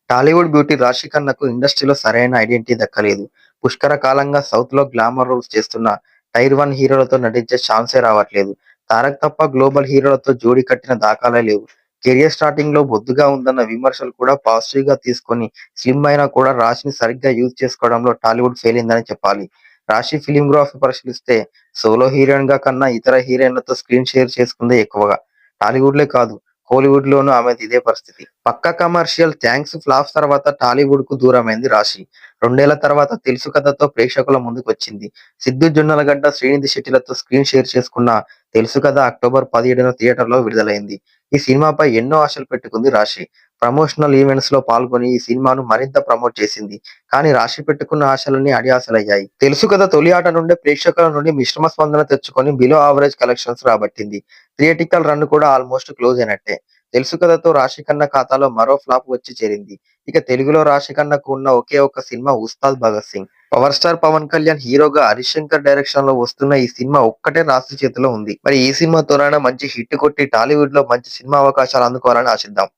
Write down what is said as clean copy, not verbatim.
Tollywood beauty రాశి ఖన్నాకు ఇండస్ట్రీలో సరైన ఐడెంటిటీ దక్కలేదు. పుష్కర కాలంగా సౌత్‌లో గ్లామర్ రోల్స్ చేస్తున్న టైర్ 1 హీరోలతో నటించే ఛాన్సే రావట్లేదు. తారక్ తప్ప గ్లోబల్ హీరోలతో జోడీ కట్టిన దాఖలాలే లేవు. కెరియర్ స్టార్టింగ్‌లో బొద్దుగా ఉందన్న విమర్శలు కూడా పాజిటివ్‌గా తీసుకొని స్లిమ్ అయినా కూడా రాశిని సరిగ్గా యూజ్ చేసుకోవడంలో టాలీవుడ్ ఫెయిల్ అయిందనే చెప్పాలి. రాశి ఫిల్మ్‌గ్రఫీ పరిశీలిస్తే సోలో హీరోయిన్‌గా కన్నా ఇతర హీరోయిన్లతో స్క్రీన్ షేర్ చేసుకుందే ఎక్కువగా. టాలీవుడ్‌లే కాదు, కోలీవుడ్‌లోనూ ఆమెది ఇదే పరిస్థితి. పక్కా కమర్షియల్ 'థాంక్స్' ఫ్లాప్ తర్వాత టాలీవుడ్‌కు దూరమైంది రాశి. 2 ఏళ్ల తర్వాత 'తెలుసు కథ'తో ప్రేక్షకుల ముందుకొచ్చింది. సిద్దు జొన్నలగడ్డ, శ్రీనిధి శెట్టిలతో స్క్రీన్ షేర్ చేసుకున్న 'తెలుసు కథ' అక్టోబర్ 17న థియేటర్‌లో విడుదలైంది. ఈ సినిమాపై ఎన్నో ఆశలు పెట్టుకుంది రాశి. ప్రమోషనల్ ఈవెంట్స్‌లో పాల్గొని ఈ సినిమాను మరింత ప్రమోట్ చేసింది. కానీ రాశి పెట్టుకున్న ఆశలన్నీ అడియాసలయ్యాయి. 'తెలుసు కథ' తొలి ఆట నుండే ప్రేక్షకుల నుండి మిశ్రమ స్పందన తెచ్చుకొని బిలో యావరేజ్ కలెక్షన్స్ రాబట్టింది. థియేట్రికల్ రన్ కూడా ఆల్మోస్ట్ క్లోజ్ అయినట్టే. 'తెలుసు కథ'తో రాశి ఖన్నా ఖాతాలో మరో ఫ్లాప్ వచ్చి చేరింది. ఇక తెలుగులో రాశి ఖన్నాకు ఉన్న ఒకే ఒక్క cinema 'Ustaad Bhagat Singh'. Power star Pawan Kalyan హీరోగా హరీష్ శంకర్ డైరెక్షన్‌లో వస్తున్న ఈ సినిమా ఒక్కటే రాశి చేతిలో ఉంది. మరి ఈ సినిమాతోనైనా మంచి హిట్ కొట్టి టాలీవుడ్‌లో మంచి సినిమా అవకాశాలు అందుకోవాలని ఆశిద్దాం.